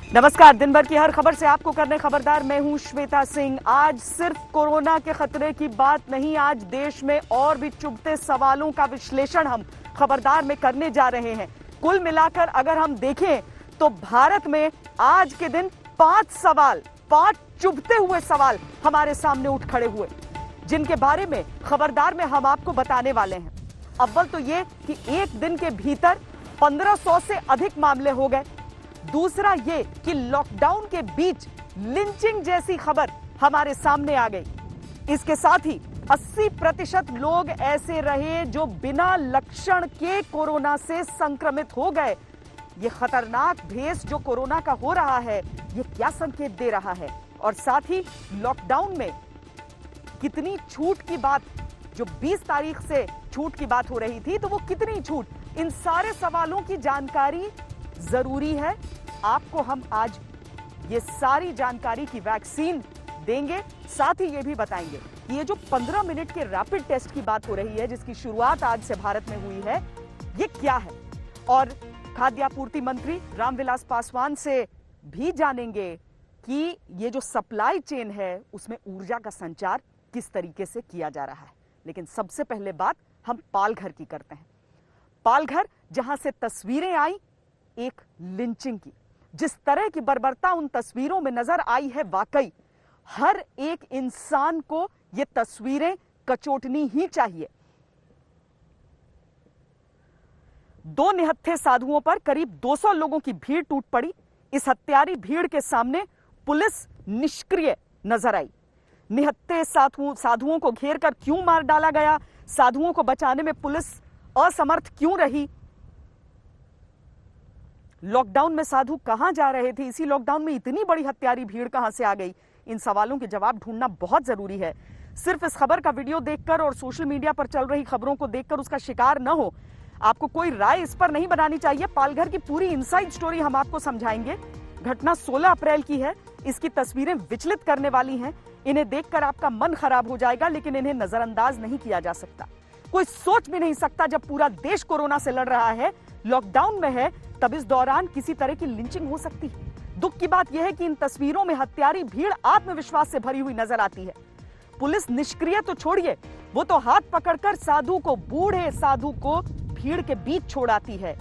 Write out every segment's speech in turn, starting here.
नमस्कार। दिन भर की हर खबर से आपको करने खबरदार, मैं हूं श्वेता सिंह। आज सिर्फ कोरोना के खतरे की बात नहीं, आज देश में और भी चुभते सवालों का विश्लेषण हम खबरदार में करने जा रहे हैं। कुल मिलाकर अगर हम देखें तो भारत में आज के दिन 5 चुभते हुए सवाल हमारे सामने उठ खड़े हुए, जिनके बारे में खबरदार में हम आपको बताने वाले हैं। अव्वल तो ये कि एक दिन के भीतर 1500 से अधिक मामले हो गए। दूसरा ये कि लॉकडाउन के बीच लिंचिंग जैसी खबर हमारे सामने आ गई। इसके साथ ही 80% लोग ऐसे रहे जो बिना लक्षण के कोरोना से संक्रमित हो गए। ये खतरनाक भेष जो कोरोना का हो रहा है, ये क्या संकेत दे रहा है? और साथ ही लॉकडाउन में कितनी छूट की बात, जो 20 तारीख से छूट की बात हो रही थी, तो वो कितनी छूट, इन सारे सवालों की जानकारी जरूरी है। आपको हम आज ये सारी जानकारी की वैक्सीन देंगे, साथ ही ये भी बताएंगे कि ये जो 15 मिनट के रैपिड टेस्ट की बात हो रही है, जिसकी शुरुआत आज से भारत में हुई है, ये क्या है। और खाद्य आपूर्ति मंत्री रामविलास पासवान से भी जानेंगे कि ये जो सप्लाई चेन है उसमें ऊर्जा का संचार किस तरीके से किया जा रहा है। लेकिन सबसे पहले बात हम पालघर की करते हैं। पालघर, जहां से तस्वीरें आई एक लिंचिंग की, जिस तरह की बर्बरता उन तस्वीरों में नजर आई है, वाकई हर एक इंसान को ये तस्वीरें कचोटनी ही चाहिए। 2 निहत्थे साधुओं पर करीब 200 लोगों की भीड़ टूट पड़ी। इस हत्यारी भीड़ के सामने पुलिस निष्क्रिय नजर आई। निहत्थे साधुओं को घेर कर क्यों मार डाला गया? साधुओं को बचाने में पुलिस असमर्थ क्यों रही? लॉकडाउन में साधु कहां जा रहे थे? इसी लॉकडाउन में इतनी बड़ी हत्यारी भीड़ कहां से आ गई? इन सवालों के जवाब ढूंढना बहुत जरूरी है। सिर्फ इस खबर का वीडियो देखकर और सोशल मीडिया पर चल रही खबरों को देखकर उसका शिकार न हो। आपको कोई राय इस पर नहीं बनानी चाहिए। पालघर की पूरी इनसाइड स्टोरी हम आपको समझाएंगे। घटना 16 अप्रैल की है। इसकी तस्वीरें विचलित करने वाली हैं। इन्हें देखकर आपका मन खराब हो जाएगा, लेकिन इन्हें नजरअंदाज नहीं किया जा सकता। कोई सोच भी नहीं सकता, जब पूरा देश कोरोना से लड़ रहा है, लॉकडाउन में है, तब इस दौरान किसी तरह की लिंचिंग हो सकती है। दुख की बात यह है कि इन तस्वीरों में हत्यारी भीड़ आत्मविश्वास से भरी हुई नजर आती है। पुलिस निष्क्रिय तो छोड़िए, वो तो हाथ पकड़कर साधु को, बूढ़े साधु को भीड़ के बीच छोड़ाती है।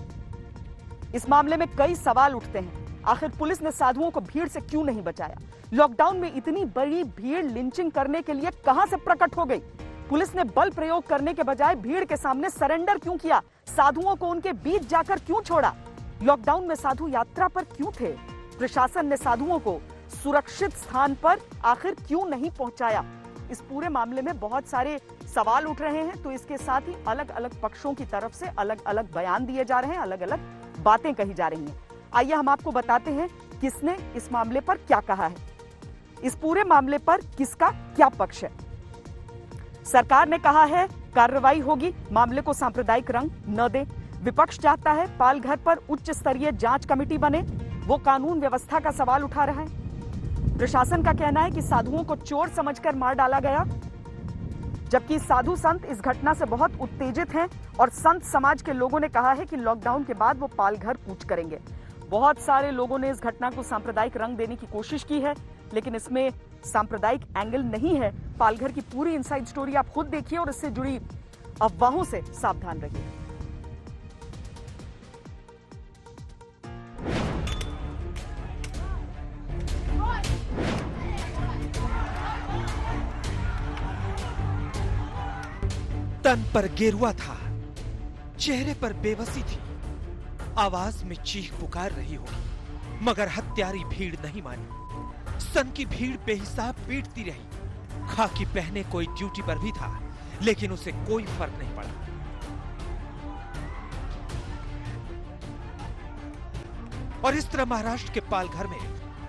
इस मामले में कई सवाल उठते हैं। आखिर पुलिस ने साधुओं को भीड़ से क्यों नहीं बचाया? लॉकडाउन में इतनी बड़ी भीड़ लिंचिंग करने के लिए कहां से प्रकट हो गई? पुलिस ने बल प्रयोग करने के बजाय भीड़ के सामने सरेंडर क्यों किया? साधुओं को उनके बीच जाकर क्यों छोड़ा? लॉकडाउन में साधु यात्रा पर क्यों थे? प्रशासन ने साधुओं को सुरक्षित स्थान पर आखिर क्यों नहीं पहुंचाया? इस पूरे मामले में बहुत सारे सवाल उठ रहे हैं, तो इसके साथ ही अलग अलग पक्षों की तरफ से अलग अलग बयान दिए जा रहे हैं, अलग अलग बातें कही जा रही हैं। आइए हम आपको बताते हैं किसने इस मामले पर क्या कहा है। इस पूरे मामले पर किसका क्या पक्ष है। सरकार ने कहा है कार्रवाई होगी, मामले को सांप्रदायिक रंग न दे। विपक्ष चाहता है पालघर पर उच्च स्तरीय जांच कमेटी बने, वो कानून व्यवस्था का सवाल उठा रहा है। प्रशासन का कहना है कि साधुओं को चोर समझकर मार डाला गया, जबकि साधु संत इस घटना से बहुत उत्तेजित हैं और संत समाज के लोगों ने कहा है कि लॉकडाउन के बाद वो पालघर कूच करेंगे। बहुत सारे लोगों ने इस घटना को सांप्रदायिक रंग देने की कोशिश की है, लेकिन इसमें सांप्रदायिक एंगल नहीं है। पालघर की पूरी इनसाइड स्टोरी आप खुद देखिए और इससे जुड़ी अफवाहों से सावधान रहिए। तन पर गेरुआ था, चेहरे पर बेबसी थी, आवाज में चीख पुकार रही होगी, मगर हत्यारी भीड़ नहीं मानी। सन की भीड़ बेहिसाब पीटती रही। खाकी पहने कोई ड्यूटी पर भी था, लेकिन उसे कोई फर्क नहीं पड़ा। और इस तरह महाराष्ट्र के पालघर में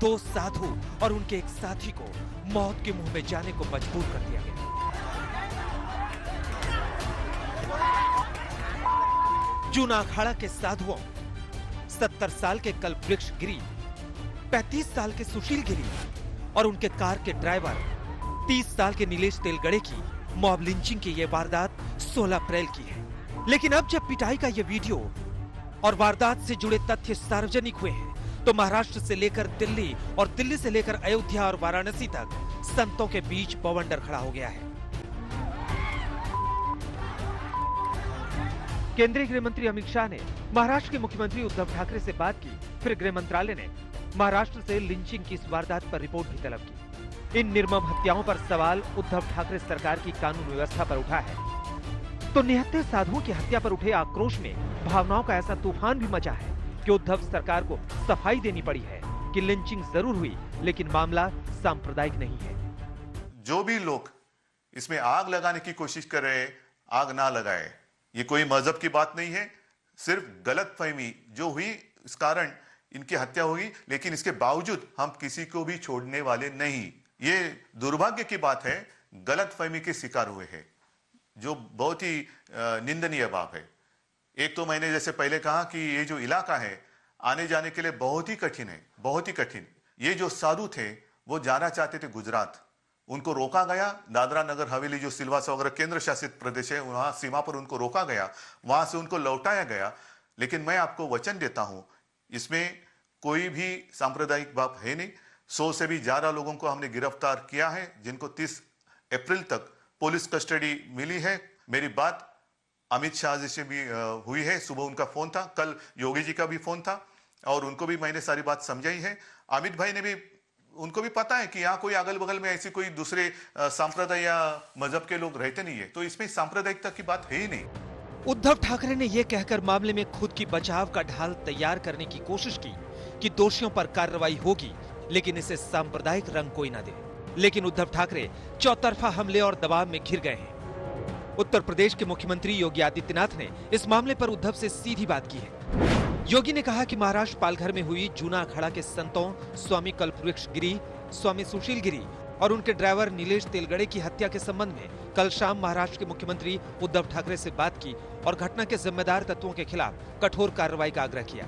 2 साधु और उनके एक साथी को मौत के मुंह में जाने को मजबूर कर दिया गया। जूना अखाड़ा के साधुओं, 70 साल के कल्पवृक्ष गिरी, 35 साल के सुशील गिरी और उनके कार के ड्राइवर 30 साल के नीलेश तेलगड़े की मॉब लिंचिंग की यह वारदात 16 अप्रैल की है। लेकिन अब जब पिटाई का यह वीडियो और वारदात से जुड़े तथ्य सार्वजनिक हुए हैं, तो महाराष्ट्र से लेकर दिल्ली और दिल्ली से लेकर अयोध्या और वाराणसी तक संतों के बीच बवंडर खड़ा हो गया है। केंद्रीय गृह मंत्री अमित शाह ने महाराष्ट्र के मुख्यमंत्री उद्धव ठाकरे से बात की। फिर गृह मंत्रालय ने महाराष्ट्र से लिंचिंग की इस वारदात पर रिपोर्ट भी तलब की। इन निर्मम हत्याओं पर सवाल उद्धव ठाकरे सरकार की कानून व्यवस्था पर उठा है। तो निहत्थे साधुओं की हत्या पर उठे आक्रोश में भावनाओं का ऐसा तूफान भी मचा है कि उद्धव सरकार को सफाई देनी पड़ी है कि लिंचिंग जरूर हुई, लेकिन मामला सांप्रदायिक नहीं है। जो भी लोग इसमें आग लगाने की कोशिश कर रहे हैं, आग ना लगाए। ये कोई मजहब की बात नहीं है, सिर्फ गलतफहमी जो हुई इस कारण इनकी हत्या हुई, लेकिन इसके बावजूद हम किसी को भी छोड़ने वाले नहीं। ये दुर्भाग्य की बात है, गलतफहमी के शिकार हुए हैं, जो बहुत ही निंदनीय बात है। एक तो मैंने जैसे पहले कहा कि ये जो इलाका है आने जाने के लिए बहुत ही कठिन है, बहुत ही कठिन। ये जो साधु थे वो जाना चाहते थे गुजरात, उनको रोका गया। दादरा नगर हवेली जो सिलवासा वगैरह केंद्र शासित प्रदेश है, वहां सीमा पर उनको रोका गया, वहां से उनको लौटाया गया। लेकिन मैं आपको वचन देता हूं, इसमें कोई भी सांप्रदायिक बात है नहीं। 100 से भी ज्यादा लोगों को हमने गिरफ्तार किया है, जिनको 30 अप्रैल तक पुलिस कस्टडी मिली है। मेरी बात अमित शाह जी से भी हुई है, सुबह उनका फोन था, कल योगी जी का भी फोन था और उनको भी मैंने सारी बात समझाई है। अमित भाई ने भी, उनको भी पता है कि यहाँ कोई अगल बगल में ऐसी कोई दूसरे सांप्रदाय या मजहब के लोग रहते नहीं है, तो इसमें सांप्रदायिकता की बात है ही नहीं। उद्धव ठाकरे ने यह कहकर मामले में खुद की बचाव का ढाल तैयार करने की कोशिश की कि दोषियों पर कार्रवाई होगी, लेकिन इसे सांप्रदायिक रंग कोई ना दे। लेकिन उद्धव ठाकरे चौतरफा हमले और दबाव में घिर गए हैं। उत्तर प्रदेश के मुख्यमंत्री योगी आदित्यनाथ ने इस मामले पर उद्धव से सीधी बात की है। योगी ने कहा कि महाराष्ट्र पालघर में हुई जूना अखाड़ा के संतों स्वामी कल्पवृक्ष गिरी, स्वामी सुशील गिरी और उनके ड्राइवर नीलेश तेलगड़े की हत्या के संबंध में कल शाम महाराष्ट्र के मुख्यमंत्री उद्धव ठाकरे से बात की और घटना के जिम्मेदार तत्वों के खिलाफ कठोर कार्रवाई का आग्रह किया।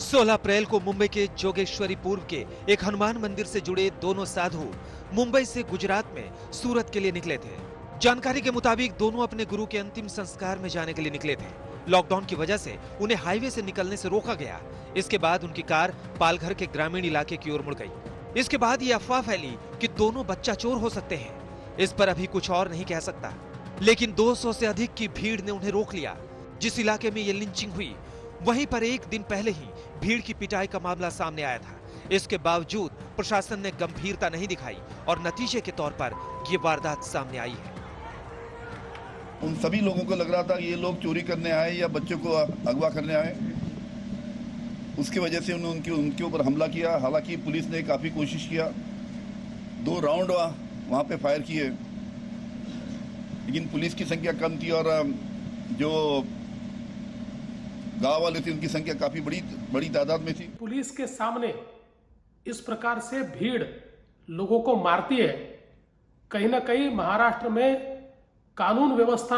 16 अप्रैल को मुंबई के जोगेश्वरी पूर्व के एक हनुमान मंदिर से जुड़े दोनों साधु मुंबई से गुजरात में सूरत के लिए निकले थे। जानकारी के मुताबिक दोनों अपने गुरु के अंतिम संस्कार में जाने के लिए निकले थे। लॉकडाउन की वजह से उन्हें हाईवे से निकलने से रोका गया। इसके बाद उनकी कार पालघर के ग्रामीण इलाके की ओर मुड़ गई। इसके बाद ये अफवाह फैली कि दोनों बच्चा चोर हो सकते हैं। इस पर अभी कुछ और नहीं कह सकता, लेकिन 200 से अधिक की भीड़ ने उन्हें रोक लिया। जिस इलाके में ये लिंचिंग हुई, वहीं पर एक दिन पहले ही भीड़ की पिटाई का मामला सामने आया था। इसके बावजूद प्रशासन ने गंभीरता नहीं दिखाई और नतीजे के तौर पर ये वारदात सामने आई है। उन सभी लोगों को लग रहा था कि ये लोग चोरी करने आए या बच्चों को अगवा करने आए, उसकी वजह से उन्होंने उनके ऊपर हमला किया। हालांकि पुलिस ने काफ़ी कोशिश किया, 2 राउंड वहाँ पे फायर किए, लेकिन पुलिस की संख्या कम थी और जो गांव वाले थे उनकी संख्या काफ़ी बड़ी तादाद में थी। पुलिस के सामने इस प्रकार से भीड़ लोगों को मारती है, कहीं ना कहीं महाराष्ट्र में कानून व्यवस्था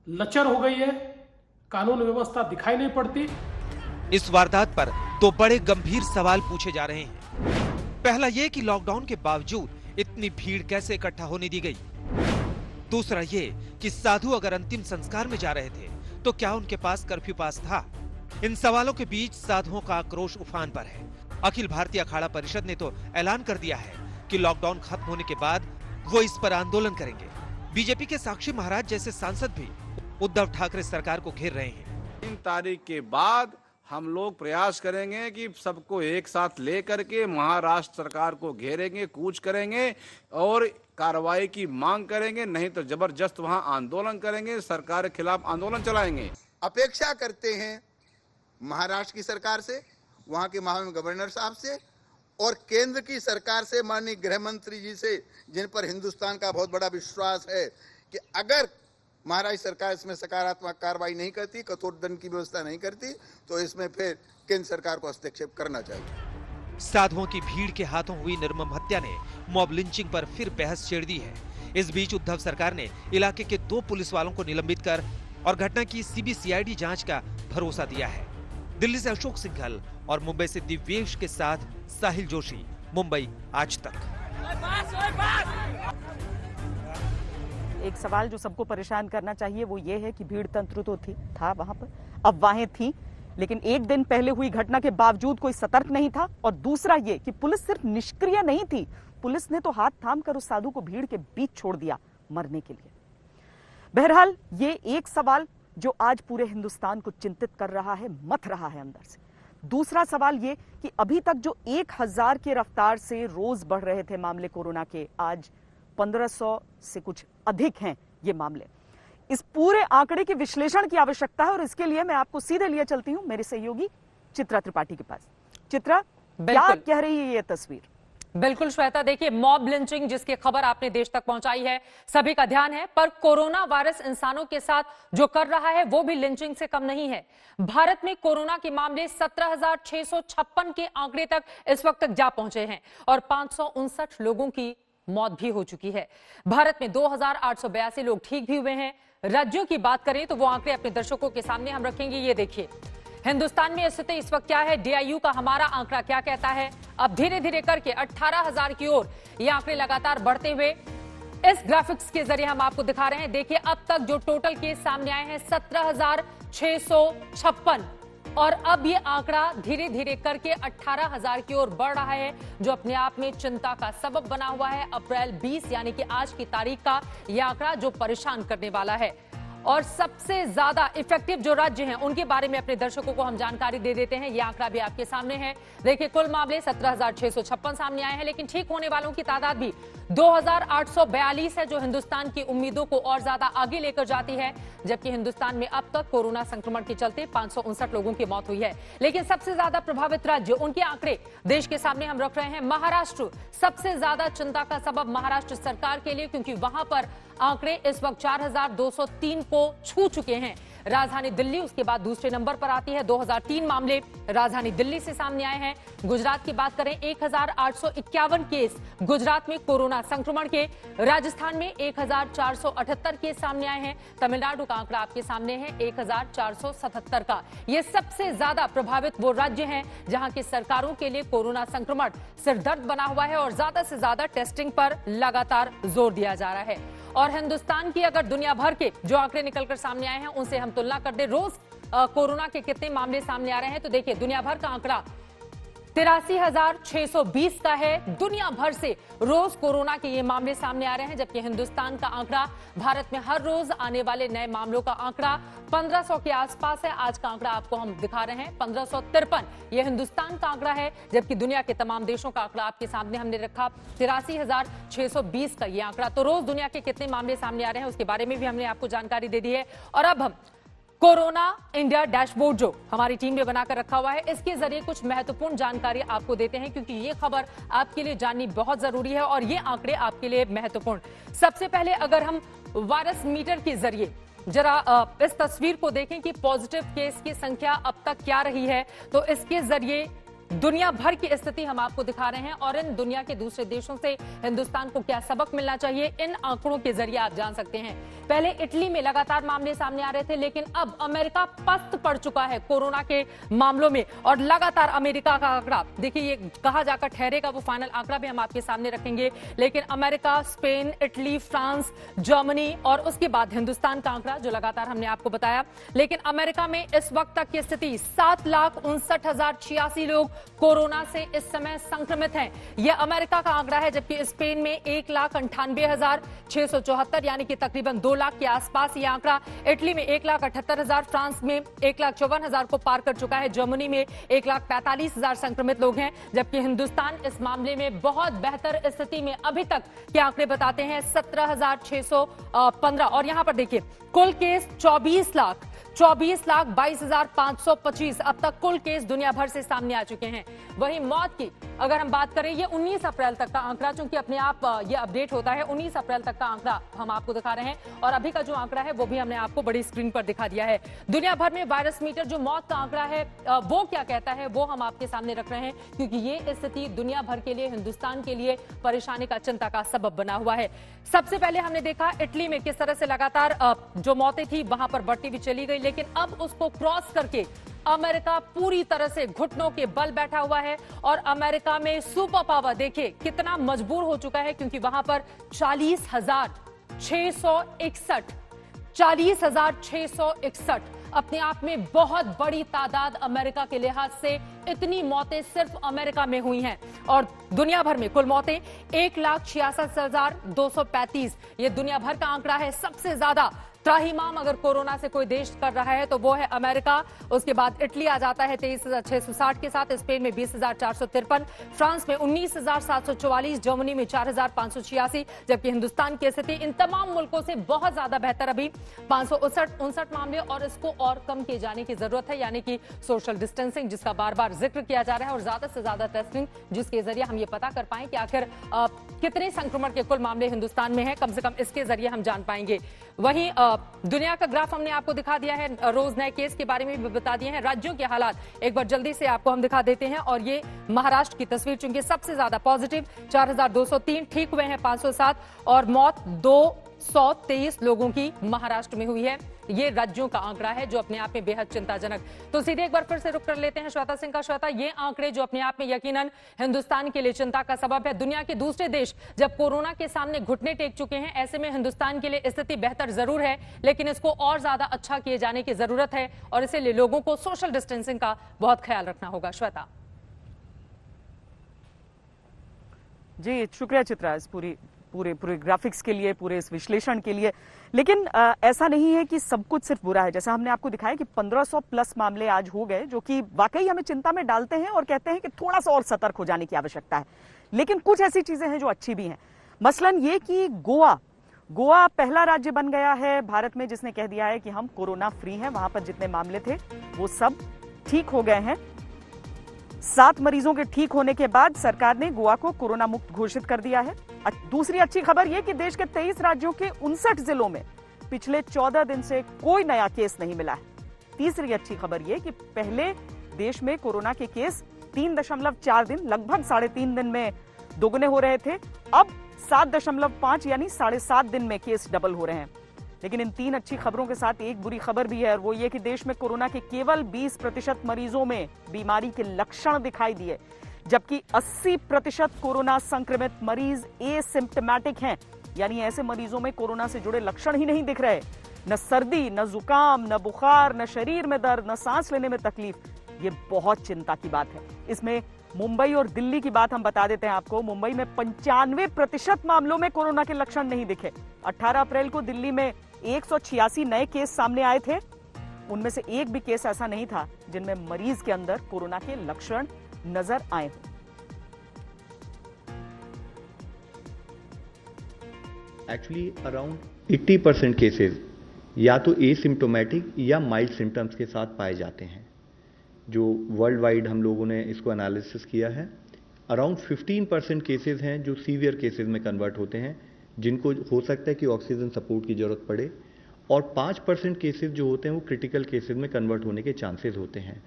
लचर हो गई है, कानून व्यवस्था दिखाई नहीं पड़ती। इस वारदात पर 2 बड़े गंभीर सवाल पूछे जा रहे हैं। पहला ये कि लॉकडाउन के बावजूद इतनी भीड़ कैसे इकट्ठा होने दी गई। दूसरा ये कि साधु अगर अंतिम संस्कार में जा रहे थे तो क्या उनके पास कर्फ्यू पास था। इन सवालों के बीच साधुओं का आक्रोश उफान पर है। अखिल भारतीय अखाड़ा परिषद ने तो ऐलान कर दिया है कि लॉकडाउन खत्म होने के बाद वो इस पर आंदोलन करेंगे। बीजेपी के साक्षी महाराज जैसे सांसद भी उद्धव ठाकरे सरकार को घेर रहे हैं। 3 तारीख के बाद हम लोग प्रयास करेंगे कि सबको एक साथ लेकर के महाराष्ट्र सरकार को घेरेंगे, कूच करेंगे और कार्रवाई की मांग करेंगे, नहीं तो जबरदस्त वहां आंदोलन करेंगे, सरकार के खिलाफ आंदोलन चलाएंगे। अपेक्षा करते हैं महाराष्ट्र की सरकार से, वहां के महामहिम गवर्नर साहब से और केंद्र की सरकार से, माननीय गृह मंत्री जी से, जिन पर हिंदुस्तान का बहुत बड़ा विश्वास है कि अगर महाराष्ट्र सरकार इसमें सकारात्मक कार्रवाई नहीं करती, कठोर दंड की व्यवस्था नहीं करती, तो इसमें फिर केंद्र सरकार को हस्तक्षेप करना चाहिए। साधुओं की भीड़ के हाथों हुई निर्मम हत्या ने मॉब लिंचिंग पर फिर बहस छेड़ दी है। इस बीच उद्धव सरकार ने इलाके के 2 पुलिस वालों को निलंबित कर और घटना की CBCID जांच का भरोसा दिया है। दिल्ली से अशोक सिंघल और मुंबई से दिव्येश के साथ साहिल जोशी, मुंबई आज तक। एक सवाल जो सबको परेशान करना चाहिए वो ये है कि भीड़ तंत्र तो था वहां पर, अफवाहें थी, लेकिन एक दिन पहले हुई घटना के बावजूद कोई सतर्क नहीं था। और दूसरा ये कि पुलिस सिर्फ निष्क्रिय नहीं थी, पुलिस ने तो हाथ थाम कर उस साधु को भीड़ के बीच छोड़ दिया मरने के लिए। बहरहाल ये एक सवाल जो आज पूरे हिंदुस्तान को चिंतित कर रहा है, मथ रहा है अंदर से। दूसरा सवाल ये कि अभी तक जो 1000 की रफ्तार से रोज बढ़ रहे थे मामले कोरोना के, आज 1500 से कुछ अधिक हैं ये मामले। इस पूरे आंकड़े के विश्लेषण की आवश्यकता है और इसके लिए मैं आपको सीधे लिए चलती हूं मेरे सहयोगी चित्रा त्रिपाठी के पास। चित्रा, क्या कह रही है ये तस्वीर? बिल्कुल श्वेता, देखिए मॉब लिंचिंग जिसकी खबर आपने देश तक पहुंचाई है, सभी का ध्यान है, पर कोरोना वायरस इंसानों के साथ जो कर रहा है वो भी लिंचिंग से कम नहीं है। भारत में कोरोना के मामले 17,656 के आंकड़े तक इस वक्त तक जा पहुंचे हैं और 559 लोगों की मौत भी हो चुकी है। भारत में 2,882 लोग ठीक भी हुए हैं। राज्यों की बात करें तो वो आंकड़े अपने दर्शकों के सामने हम रखेंगे। ये देखिए हिंदुस्तान में स्थिति इस वक्त क्या है, डीआईयू का हमारा आंकड़ा क्या कहता है। अब धीरे धीरे करके 18,000 की ओर ये आंकड़े लगातार बढ़ते हुए इस ग्राफिक्स के जरिए हम आपको दिखा रहे हैं। देखिए अब तक जो टोटल केस सामने आए हैं 17,656 और अब ये आंकड़ा धीरे धीरे करके 18,000 की ओर बढ़ रहा है, जो अपने आप में चिंता का सबब बना हुआ है। अप्रैल 20 यानी कि आज की तारीख का यह आंकड़ा जो परेशान करने वाला है। और सबसे ज्यादा इफेक्टिव जो राज्य हैं उनके बारे में अपने दर्शकों को हम जानकारी दे देते हैं। यह आंकड़ा भी आपके सामने है। देखिए कुल मामले 17,656 सामने आए हैं, लेकिन ठीक होने वालों की तादाद भी 2,842 है, जो हिंदुस्तान की उम्मीदों को और ज्यादा आगे लेकर जाती है। जबकि हिंदुस्तान में अब तक कोरोना संक्रमण के चलते 559 लोगों की मौत हुई है। लेकिन सबसे ज्यादा प्रभावित राज्य, उनके आंकड़े देश के सामने हम रख रहे हैं। महाराष्ट्र सबसे ज्यादा चिंता का सबब महाराष्ट्र सरकार के लिए, क्योंकि वहां पर आंकड़े इस वक्त 4,203 को छू चुके हैं। राजधानी दिल्ली उसके बाद दूसरे नंबर पर आती है। 2003 मामले राजधानी दिल्ली से सामने आए हैं। गुजरात की बात करें 1,851 केस गुजरात में कोरोना संक्रमण के। राजस्थान में 1,478 केस सामने आए हैं। तमिलनाडु का आंकड़ा आपके सामने है 1,477 का। ये सबसे ज्यादा प्रभावित वो राज्य हैं जहां की सरकारों के लिए कोरोना संक्रमण सिरदर्द बना हुआ है और ज्यादा से ज्यादा टेस्टिंग पर लगातार जोर दिया जा रहा है। और हिंदुस्तान की अगर दुनिया भर के जो आंकड़े निकलकर सामने आए हैं उनसे हम तुलना कर दे, रोज कोरोना के कितने मामले सामने आ रहे हैं, तो देखिए दुनिया भर का आंकड़ा 83,620 का है। दुनिया भर से रोज कोरोना के ये मामले सामने आ रहे हैं, जबकि हिंदुस्तान का आंकड़ा, भारत में हर रोज आने वाले नए मामलों का आंकड़ा 1500 के आसपास है। आज का आंकड़ा आपको हम दिखा रहे हैं 1553, ये हिंदुस्तान का आंकड़ा है। जबकि दुनिया के तमाम देशों का आंकड़ा आपके सामने हमने रखा 83,620 का ये आंकड़ा। तो रोज दुनिया के कितने मामले सामने आ रहे हैं उसके बारे में भी हमने आपको जानकारी दे दी है। और अब हम कोरोना इंडिया डैशबोर्ड जो हमारी टीम ने बनाकर रखा हुआ है, इसके जरिए कुछ महत्वपूर्ण जानकारी आपको देते हैं, क्योंकि ये खबर आपके लिए जाननी बहुत जरूरी है और ये आंकड़े आपके लिए महत्वपूर्ण। सबसे पहले अगर हम वायरस मीटर के जरिए जरा इस तस्वीर को देखें कि पॉजिटिव केस की संख्या अब तक क्या रही है, तो इसके जरिए दुनिया भर की स्थिति हम आपको दिखा रहे हैं और इन दुनिया के दूसरे देशों से हिंदुस्तान को क्या सबक मिलना चाहिए, इन आंकड़ों के जरिए आप जान सकते हैं। पहले इटली में लगातार मामले सामने आ रहे थे, लेकिन अब अमेरिका पस्त पड़ चुका है कोरोना के मामलों में और लगातार अमेरिका का आंकड़ा, देखिए ये कहा जाकर ठहरेगा, वो फाइनल आंकड़ा भी हम आपके सामने रखेंगे। लेकिन America, Spain, Italy, France, Germany और उसके बाद हिंदुस्तान का आंकड़ा जो लगातार हमने आपको बताया। लेकिन अमेरिका में इस वक्त तक की स्थिति 7,59,086 लोग कोरोना से इस समय संक्रमित हैं। यह अमेरिका का आंकड़ा है। जबकि स्पेन में 1,98,674 यानी कि तकरीबन 2 लाख के आसपास यह आंकड़ा। इटली में 1,78,000, फ्रांस में 1,54,000 को पार कर चुका है। जर्मनी में 1,45,000 संक्रमित लोग हैं। जबकि हिंदुस्तान इस मामले में बहुत बेहतर स्थिति में अभी तक के आंकड़े बताते हैं 17,615। और यहां पर देखिए कुल केस 24,22,525 अब तक कुल केस दुनिया भर से सामने आ चुके हैं। वहीं मौत की अगर हम बात करें, ये 19 अप्रैल तक का आंकड़ा, चूंकि अपने आप ये अपडेट होता है, 19 अप्रैल तक का आंकड़ा हम आपको दिखा रहे हैं और अभी का जो आंकड़ा है वो भी हमने आपको बड़ी स्क्रीन पर दिखा दिया है। दुनिया भर में वायरस मीटर जो मौत का आंकड़ा है वो क्या कहता है वो हम आपके सामने रख रहे हैं, क्योंकि ये स्थिति दुनिया भर के लिए, हिंदुस्तान के लिए परेशानी का, चिंता का सबब बना हुआ है। सबसे पहले हमने देखा इटली में किस तरह से लगातार जो मौतें थी वहां पर बढ़ती हुई चली गई, लेकिन अब उसको क्रॉस करके अमेरिका पूरी तरह से घुटनों के बल बैठा हुआ है और अमेरिका में सुपर पावर देखिए कितना मजबूर हो चुका है, क्योंकि वहां पर 40,661 अपने आप में बहुत बड़ी तादाद अमेरिका के लिहाज से। इतनी मौतें सिर्फ अमेरिका में हुई हैं और दुनिया भर में कुल मौतें 1,66,235। ये दुनिया भर का आंकड़ा है। सबसे ज्यादा त्राहिमाम अगर कोरोना से कोई देश कर रहा है तो वो है अमेरिका। उसके बाद इटली आ जाता है 23,660 के साथ, स्पेन में 20,453, फ्रांस में 19,744, जर्मनी में 4,586, जबकि हिंदुस्तान की स्थिति इन तमाम मुल्कों से बहुत ज्यादा बेहतर। अभी 559 मामले और इसको और कम किए जाने की जरूरत है, यानी कि सोशल डिस्टेंसिंग जिसका बार बार जिक्र किया जा रहा है और ज्यादा से ज्यादा टेस्टिंग जिसके जरिए हम ये पता कर पाए कि आखिर कितने संक्रमण के कुल मामले हिंदुस्तान में है, कम से कम इसके जरिए हम जान पाएंगे। वहीं दुनिया का ग्राफ हमने आपको दिखा दिया है, रोज नए केस के बारे में भी बता दिए हैं। राज्यों के हालात एक बार जल्दी से आपको हम दिखा देते हैं और ये महाराष्ट्र की तस्वीर, चूंकि सबसे ज्यादा पॉजिटिव 4,203, ठीक हुए हैं 507 और मौत 223 लोगों की महाराष्ट्र में हुई है। ये राज्यों का आंकड़ा है जो अपने आप में बेहद चिंताजनक। तो सीधे एक बार फिर से रुक कर लेते हैं श्वेता सिंह का। श्वेता, ये आंकड़े जो अपने आप में यकीनन हिंदुस्तान के लिए चिंता का सबब है। दुनिया के दूसरे देश जब कोरोना के सामने घुटने टेक चुके हैं, ऐसे में हिंदुस्तान के लिए स्थिति बेहतर जरूर है, लेकिन इसको और ज्यादा अच्छा किए जाने की जरूरत है और इसीलिए लोगों को सोशल डिस्टेंसिंग का बहुत ख्याल रखना होगा। श्वेता जी, शुक्रिया चित्रा इस पूरे ग्राफिक्स के लिए, पूरे इस विश्लेषण के लिए। लेकिन ऐसा नहीं है कि सब कुछ सिर्फ बुरा है। जैसा हमने आपको दिखाया कि 1500 प्लस मामले आज हो गए, जो कि वाकई हमें चिंता में डालते हैं और कहते हैं कि थोड़ा सा और सतर्क हो जाने की आवश्यकता है। लेकिन कुछ ऐसी चीजें हैं जो अच्छी भी हैं। मसलन ये कि गोवा पहला राज्य बन गया है भारत में जिसने कह दिया है कि हम कोरोना फ्री हैं। वहां पर जितने मामले थे वो सब ठीक हो गए हैं। 7 मरीजों के ठीक होने के बाद सरकार ने गोवा को कोरोना मुक्त घोषित कर दिया है। दूसरी अच्छी खबर यह कि देश के 23 राज्यों के 59 जिलों में पिछले 14 दिन से कोई नया केस नहीं मिला है। तीसरी अच्छी खबर यह कि पहले देश में कोरोना के केस 3.4 दिन, लगभग 3.5 दिन में दोगुने हो रहे थे। अब 7.5 यानी 7.5 दिन में केस डबल हो रहे हैं। लेकिन इन 3 अच्छी खबरों के साथ एक बुरी खबर भी है और वो ये कि देश में कोरोना के केवल 20% मरीजों में बीमारी के लक्षण दिखाई दिए, जबकि 80% कोरोना संक्रमित मरीज एसिम्प्टोमेटिक हैं, यानी ऐसे मरीजों में कोरोना से जुड़े लक्षण ही नहीं दिख रहे। न सर्दी, न जुकाम, न बुखार, न शरीर में दर्द, न सांस लेने में तकलीफ। ये बहुत चिंता की बात है। इसमें मुंबई और दिल्ली की बात हम बता देते हैं आपको। मुंबई में 95% मामलों में कोरोना के लक्षण नहीं दिखे। 18 अप्रैल को दिल्ली में 186 नए केस सामने आए थे। उनमें से एक भी केस ऐसा नहीं था जिनमें मरीज के अंदर कोरोना के लक्षण नजर आए हों। एक्चुअली अराउंड 80% केसेस या तो एसिम्प्टोमेटिक या माइल्ड सिम्टम्स के साथ पाए जाते हैं। जो वर्ल्ड वाइड हम लोगों ने इसको एनालिसिस किया है, अराउंड 15% केसेस हैं जो सीवियर केसेस में कन्वर्ट होते हैं, जिनको हो सकता है कि ऑक्सीजन सपोर्ट की ज़रूरत पड़े, और 5% केसेस जो होते हैं वो क्रिटिकल केसेस में कन्वर्ट होने के चांसेस होते हैं।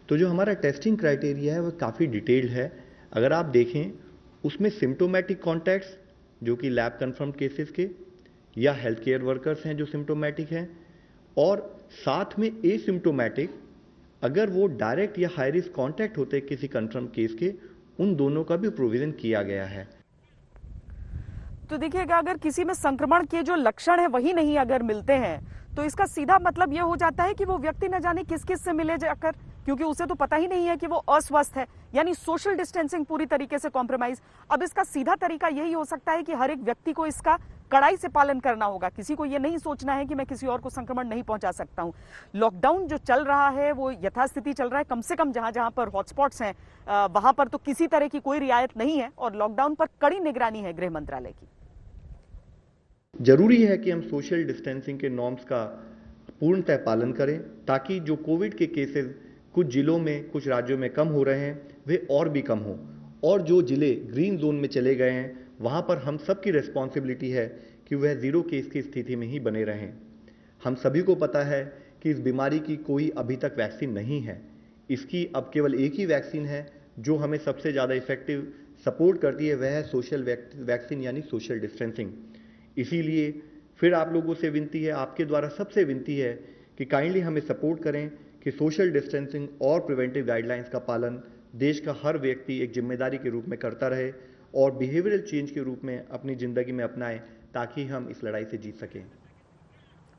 तो जो हमारा टेस्टिंग क्राइटेरिया है वो काफ़ी डिटेल्ड है। अगर आप देखें उसमें सिम्टोमेटिक कॉन्टैक्ट्स जो कि लैब कन्फर्म केसेस के या हेल्थ केयर वर्कर्स हैं जो सिम्टोमेटिक हैं, और साथ में एसिम्टोमेटिक अगर वो डायरेक्ट या हाई रिस्क कॉन्टैक्ट होते हैं किसी कन्फर्म केस के, उन दोनों का भी प्रोविजन किया गया है। तो देखिएगा, अगर किसी में संक्रमण के जो लक्षण है वही नहीं अगर मिलते हैं तो इसका सीधा मतलब यह हो जाता है कि वो व्यक्ति न जाने किस किस से मिले जाकर, क्योंकि उसे तो पता ही नहीं है कि वो अस्वस्थ है, यानी सोशल डिस्टेंसिंग पूरी तरीके से कॉम्प्रोमाइज। अब इसका सीधा तरीका यही हो सकता है कि हर एक व्यक्ति को इसका कड़ाई से पालन करना होगा। किसी को ये नहीं सोचना है कि मैं किसी और को संक्रमण नहीं पहुंचा सकता हूं। लॉकडाउन जो चल रहा है वो यथास्थिति चल रहा है, कम से कम जहां जहां पर हॉटस्पॉट्स हैं वहां पर तो किसी तरह की कोई रियायत नहीं है और लॉकडाउन पर कड़ी निगरानी है गृह मंत्रालय की। जरूरी है कि हम सोशल डिस्टेंसिंग के नॉर्म्स का पूर्णतः पालन करें, ताकि जो कोविड के केसेस कुछ जिलों में, कुछ राज्यों में कम हो रहे हैं वे और भी कम हों, और जो जिले ग्रीन जोन में चले गए हैं वहां पर हम सबकी रिस्पॉन्सिबिलिटी है कि वह 0 केस की स्थिति में ही बने रहें। हम सभी को पता है कि इस बीमारी की कोई अभी तक वैक्सीन नहीं है। इसकी अब केवल एक ही वैक्सीन है जो हमें सबसे ज़्यादा इफेक्टिव सपोर्ट करती है, वह है सोशल वैक्सीन यानी सोशल डिस्टेंसिंग। इसीलिए फिर आप लोगों से विनती है, आपके द्वारा सबसे विनती है कि काइंडली हमें सपोर्ट करें कि सोशल डिस्टेंसिंग और प्रिवेंटिव गाइडलाइंस का पालन देश का हर व्यक्ति एक जिम्मेदारी के रूप में करता रहे और बिहेवियरल चेंज के रूप में अपनी ज़िंदगी में अपनाएं, ताकि हम इस लड़ाई से जीत सकें।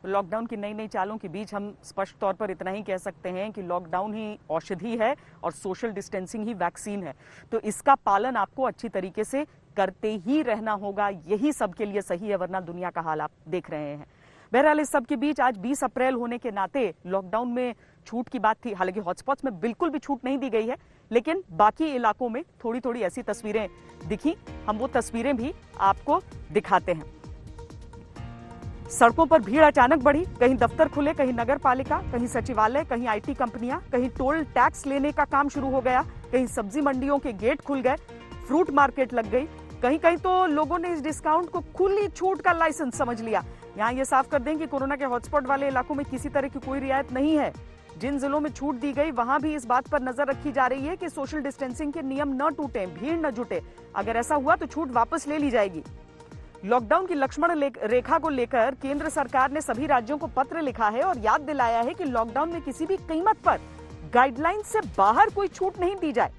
लॉकडाउन की नई नई चालों के बीच हम स्पष्ट तौर पर इतना ही कह सकते हैं कि लॉकडाउन ही औषधि है और सोशल डिस्टेंसिंग ही वैक्सीन है। तो इसका पालन आपको अच्छी तरीके से करते ही रहना होगा, यही सबके लिए सही है, वरना दुनिया का हाल आप देख रहे हैं। बहरहाल इस सब के बीच आज 20 अप्रैल होने के नाते लॉकडाउन में छूट की बात थी। हालांकि हॉटस्पॉट्स में बिल्कुल भी छूट नहीं दी गई है, लेकिन बाकी इलाकों में थोड़ी थोड़ी ऐसी तस्वीरें दिखी। हम वो तस्वीरें भी आपको दिखाते हैं। सड़कों पर भीड़ अचानक बढ़ी, कहीं दफ्तर खुले, कहीं नगर पालिका, कहीं सचिवालय, कहीं आईटी कंपनियां, कहीं टोल टैक्स लेने का काम शुरू हो गया, कहीं सब्जी मंडियों के गेट खुल गए, फ्रूट मार्केट लग गई, कहीं कहीं तो लोगों ने इस डिस्काउंट को खुली छूट का लाइसेंस समझ लिया। यहाँ ये साफ कर दें कि कोरोना के हॉटस्पॉट वाले इलाकों में किसी तरह की कोई रियायत नहीं है। जिन जिलों में छूट दी गई वहां भी इस बात पर नजर रखी जा रही है कि सोशल डिस्टेंसिंग के नियम न टूटे, भीड़ न जुटे। अगर ऐसा हुआ तो छूट वापस ले ली जाएगी। लॉकडाउन की लक्ष्मण रेखा को लेकर केंद्र सरकार ने सभी राज्यों को पत्र लिखा है और याद दिलाया है कि लॉकडाउन में किसी भी कीमत पर गाइडलाइन से बाहर कोई छूट नहीं दी जाए।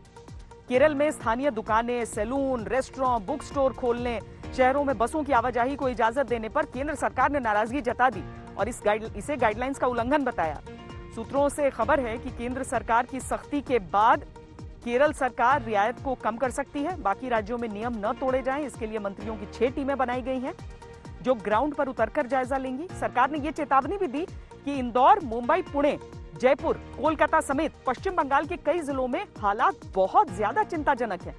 केरल में स्थानीय दुकानें, सैलून, रेस्टोरेंट, बुक स्टोर खोलने, शहरों में बसों की आवाजाही को इजाजत देने पर केंद्र सरकार ने नाराजगी जता दी और इसे गाइडलाइंस का उल्लंघन बताया। सूत्रों से खबर है कि केंद्र सरकार की सख्ती के बाद केरल सरकार रियायत को कम कर सकती है। बाकी राज्यों में नियम न तोड़े जाएं, इसके लिए मंत्रियों की 6 टीमें बनाई गई हैं जो ग्राउंड पर उतरकर जायजा लेंगी। सरकार ने यह चेतावनी भी दी कि इंदौर, मुंबई, पुणे, जयपुर, कोलकाता समेत पश्चिम बंगाल के कई जिलों में हालात बहुत ज्यादा चिंताजनक हैं।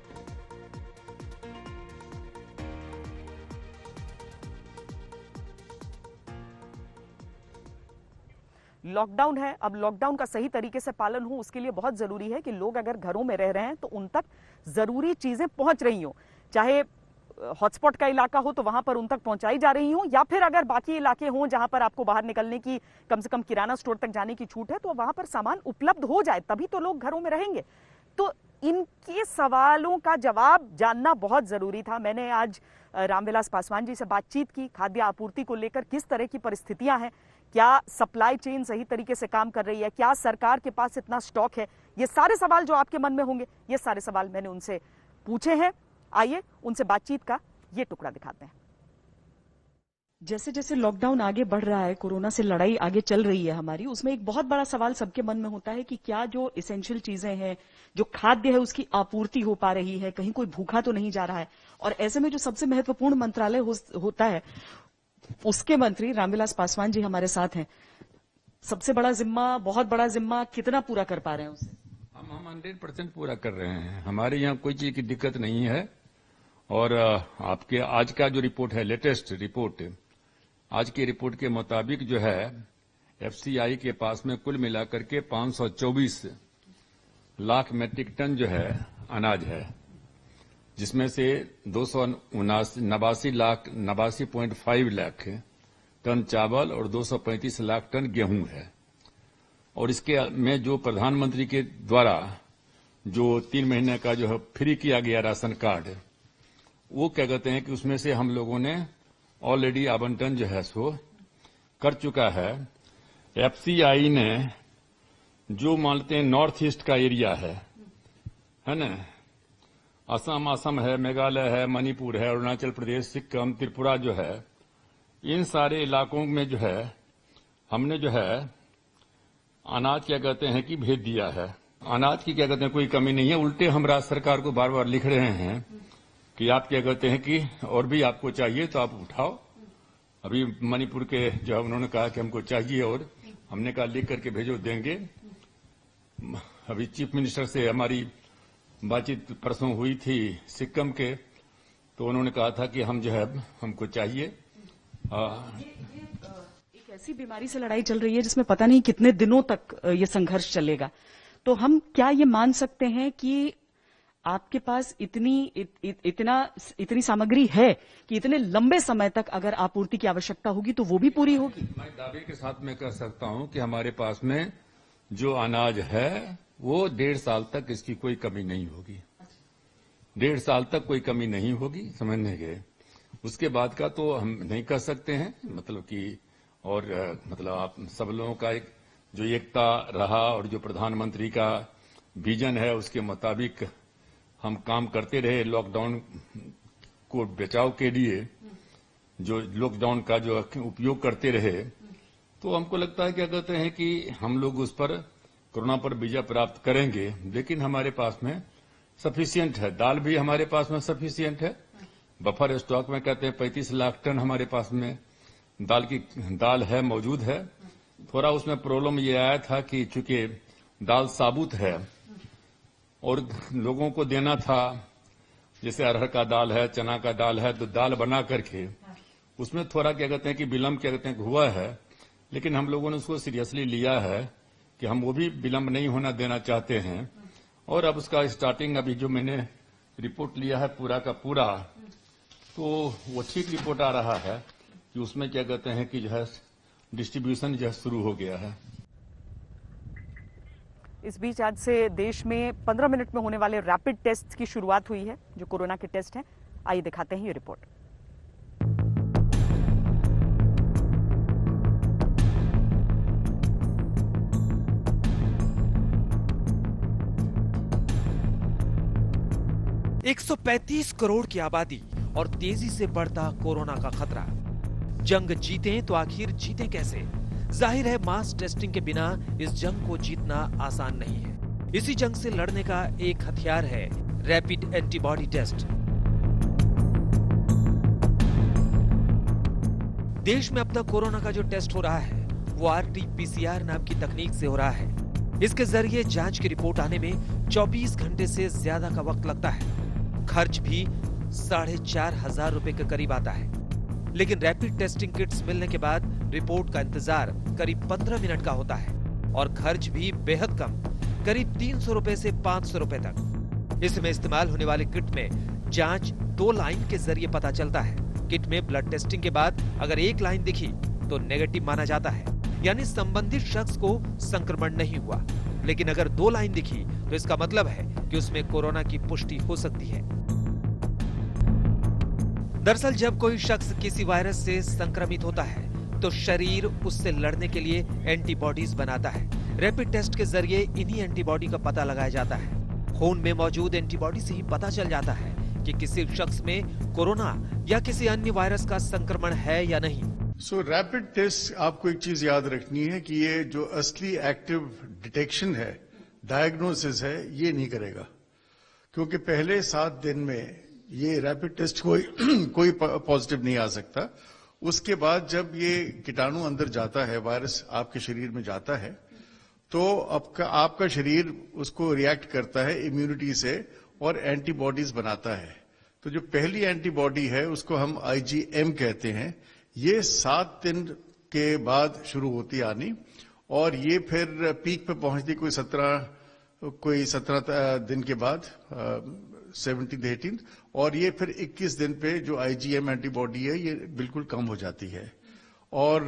लॉकडाउन है, अब लॉकडाउन का सही तरीके से पालन हो उसके लिए बहुत जरूरी है कि लोग अगर घरों में रह रहे हैं तो उन तक जरूरी चीजें पहुंच रही हो, चाहे हॉटस्पॉट का इलाका हो तो वहां पर उन तक पहुंचाई जा रही हो, या फिर अगर बाकी इलाके हों जहां पर आपको बाहर निकलने की, कम से कम किराना स्टोर तक जाने की छूट है, तो वहां पर सामान उपलब्ध हो जाए, तभी तो लोग घरों में रहेंगे। तो इनके सवालों का जवाब जानना बहुत जरूरी था। मैंने आज रामविलास पासवान जी से बातचीत की, खाद्य आपूर्ति को लेकर किस तरह की परिस्थितियां हैं, क्या सप्लाई चेन सही तरीके से काम कर रही है, क्या सरकार के पास इतना स्टॉक है, ये सारे सवाल जो आपके मन में होंगे, ये सारे सवाल मैंने उनसे पूछे हैं। आइए उनसे बातचीत का ये टुकड़ा दिखाते हैं। जैसे जैसे लॉकडाउन आगे बढ़ रहा है, कोरोना से लड़ाई आगे चल रही है हमारी, उसमें एक बहुत बड़ा सवाल सबके मन में होता है कि क्या जो इसेंशियल चीजें हैं, जो खाद्य है, उसकी आपूर्ति हो पा रही है, कहीं कोई भूखा तो नहीं जा रहा है। और ऐसे में जो सबसे महत्वपूर्ण मंत्रालय होता है, उसके मंत्री रामविलास पासवान जी हमारे साथ हैं। सबसे बड़ा जिम्मा, बहुत बड़ा जिम्मा, कितना पूरा कर पा रहे हैं उसे? हम 100% पूरा कर रहे हैं। हमारे यहाँ कोई चीज की दिक्कत नहीं है। और आपके आज का जो रिपोर्ट है, लेटेस्ट रिपोर्ट, आज की रिपोर्ट के मुताबिक जो है एफसीआई के पास में कुल मिलाकर के 524 लाख मेट्रिक टन जो है अनाज है, जिसमें से 289.5 लाख टन चावल और 235 लाख टन गेहूं है। और इसके में जो प्रधानमंत्री के द्वारा जो 3 महीने का जो है फ्री किया गया राशन कार्ड, वो क्या कहते हैं कि उसमें से हम लोगों ने ऑलरेडी आवंटन जो है सो कर चुका है। एफसीआई ने जो मानते हैं नॉर्थ ईस्ट का एरिया है ना, असम है, मेघालय है, मणिपुर है, अरुणाचल प्रदेश, सिक्किम, त्रिपुरा जो है, इन सारे इलाकों में जो है हमने जो है अनाज क्या कहते हैं कि भेज दिया है। अनाज की क्या कहते हैं कोई कमी नहीं है। उल्टे हम राज्य सरकार को बार बार लिख रहे हैं कि आप क्या कहते हैं कि और भी आपको चाहिए तो आप उठाओ। अभी मणिपुर के जो है उन्होंने कहा कि हमको चाहिए और हमने कहा लिख करके भेजो, देंगे। अभी चीफ मिनिस्टर से हमारी बातचीत परसों हुई थी सिक्किम के, तो उन्होंने कहा था कि हम जो है हमको चाहिए। एक ऐसी बीमारी से लड़ाई चल रही है जिसमें पता नहीं कितने दिनों तक ये संघर्ष चलेगा, तो हम क्या ये मान सकते हैं कि आपके पास इतनी सामग्री है कि इतने लंबे समय तक अगर आपूर्ति की आवश्यकता होगी तो वो भी पूरी होगी? मैं दावे के साथ में कह सकता हूं कि हमारे पास में जो अनाज है वो 1.5 साल तक इसकी कोई कमी नहीं होगी। 1.5 साल तक कोई कमी नहीं होगी, समझने गए। उसके बाद का तो हम नहीं कह सकते हैं, मतलब कि और मतलब आप सब लोगों का एक जो एकता रहा और जो प्रधानमंत्री का विजन है उसके मुताबिक हम काम करते रहे। लॉकडाउन को बचाव के लिए जो लॉकडाउन का जो उपयोग करते रहे, तो हमको लगता है क्या कहते हैं कि हम लोग उस पर कोरोना पर विजय प्राप्त करेंगे, लेकिन हमारे पास में सफिशियंट है। दाल भी हमारे पास में सफिशियंट है। बफर स्टॉक में कहते हैं 35 लाख टन हमारे पास में दाल है, मौजूद है। थोड़ा उसमें प्रॉब्लम ये आया था कि चूंकि दाल साबुत है और लोगों को देना था, जैसे अरहर का दाल है, चना का दाल है, तो दाल बना करके उसमें थोड़ा क्या कहते हैं कि विलम्ब क्या कहते हैं हुआ है, लेकिन हम लोगों ने उसको सीरियसली लिया है कि हम वो भी विलम्ब नहीं होना देना चाहते हैं। और अब उसका स्टार्टिंग अभी जो मैंने रिपोर्ट लिया है पूरा का पूरा, तो वो ठीक रिपोर्ट आ रहा है कि उसमें क्या कहते हैं कि जो है डिस्ट्रीब्यूशन जो है शुरू हो गया है। इस बीच आज से देश में 15 मिनट में होने वाले रैपिड टेस्ट की शुरुआत हुई है, जो कोरोना के टेस्ट हैं। आइए दिखाते हैं ये रिपोर्ट। है 135 करोड़ की आबादी और तेजी से बढ़ता कोरोना का खतरा। जंग जीतें तो आखिर जीतें कैसे? जाहिर है मास टेस्टिंग के बिना इस जंग को जीतना आसान नहीं है। इसी जंग से लड़ने का एक हथियार है रैपिड एंटीबॉडी टेस्ट। देश में अब तक कोरोना का जो टेस्ट हो रहा है वो RT-PCR नाम की तकनीक से हो रहा है। इसके जरिए जांच की रिपोर्ट आने में 24 घंटे से ज्यादा का वक्त लगता है। खर्च भी 4,500 रुपए के करीब आता है। लेकिन रैपिड टेस्टिंग किट्स मिलने के बाद रिपोर्ट का इंतजार करीब 15 मिनट का होता है और खर्च भी बेहद कम, करीब 300 रुपए से 500 रुपए तक। इसमें इस्तेमाल होने वाली किट में जांच 2 लाइन के जरिए पता चलता है। किट में ब्लड टेस्टिंग के बाद अगर 1 लाइन दिखी तो नेगेटिव माना जाता है, यानी संबंधित शख्स को संक्रमण नहीं हुआ। लेकिन अगर 2 लाइन दिखी तो इसका मतलब है कि उसमें कोरोना की पुष्टि हो सकती है। दरअसल जब कोई शख्स किसी वायरस से संक्रमित होता है तो शरीर उससे लड़ने के लिए एंटीबॉडीज बनाता है। रैपिड टेस्ट के जरिए इन्हीं एंटीबॉडी का पता लगाया जाता है। खून में मौजूद एंटीबॉडी से ही पता चल जाता है कि किसी शख्स में कोरोना या किसी अन्य वायरस का संक्रमण है या नहीं। रैपिड टेस्ट, आपको एक चीज याद रखनी है कि ये जो असली एक्टिव डिटेक्शन है, डायग्नोसिस है, ये नहीं करेगा, क्योंकि पहले 7 दिन में ये रैपिड टेस्ट कोई पॉजिटिव नहीं आ सकता। उसके बाद जब ये कीटाणु अंदर जाता है, वायरस आपके शरीर में जाता है, तो आपका शरीर उसको रिएक्ट करता है इम्यूनिटी से और एंटीबॉडीज बनाता है। तो जो पहली एंटीबॉडी है उसको हम IgM कहते हैं। ये 7 दिन के बाद शुरू होती आनी और ये फिर पीक पे पहुंचती कोई 17 दिन के बाद, 17th-18th, और ये फिर 21 दिन पे जो IgM एंटीबॉडी है ये बिल्कुल कम हो जाती है। और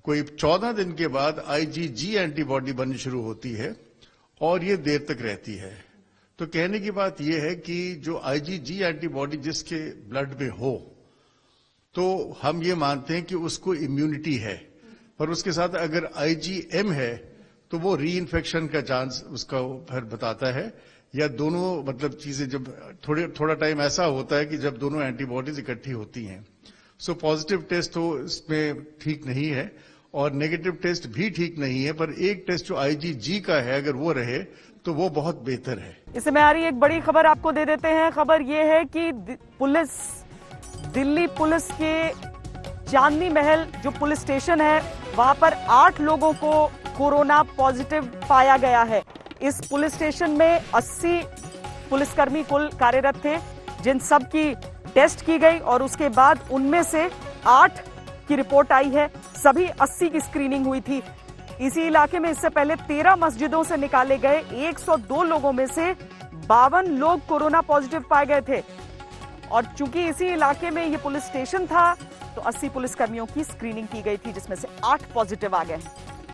कोई 14 दिन के बाद IgG एंटीबॉडी बननी शुरू होती है और ये देर तक रहती है। तो कहने की बात यह है कि जो IgG एंटीबॉडी जिसके ब्लड में हो, तो हम ये मानते हैं कि उसको इम्यूनिटी है, पर उसके साथ अगर IgM है तो वो री इन्फेक्शन का चांस उसका फिर बताता है, या दोनों मतलब चीजें जब थोड़ा टाइम ऐसा होता है कि जब दोनों एंटीबॉडीज इकट्ठी होती हैं। सो पॉजिटिव टेस्ट तो इसमें ठीक नहीं है और नेगेटिव टेस्ट भी ठीक नहीं है, पर एक टेस्ट जो IgG का है अगर वो रहे तो वो बहुत बेहतर है। इस समय आ रही एक बड़ी खबर आपको दे देते हैं। खबर ये है कि दिल्ली पुलिस के चांदनी महल जो पुलिस स्टेशन है वहां पर 8 लोगों को कोरोना पॉजिटिव पाया गया है। इस पुलिस स्टेशन में 80 पुलिसकर्मी कुल कार्यरत थे, जिन सब की टेस्ट की गई और उसके बाद उनमें से 8 की रिपोर्ट आई है। सभी 80 की स्क्रीनिंग हुई थी। इसी इलाके में इससे पहले 13 मस्जिदों से निकाले गए 102 लोगों में से 52 लोग कोरोना पॉजिटिव पाए गए थे। और चूंकि इसी इलाके में ये पुलिस स्टेशन था तो 80 पुलिसकर्मियों की स्क्रीनिंग की गई थी, जिसमें से 8 पॉजिटिव आ गए।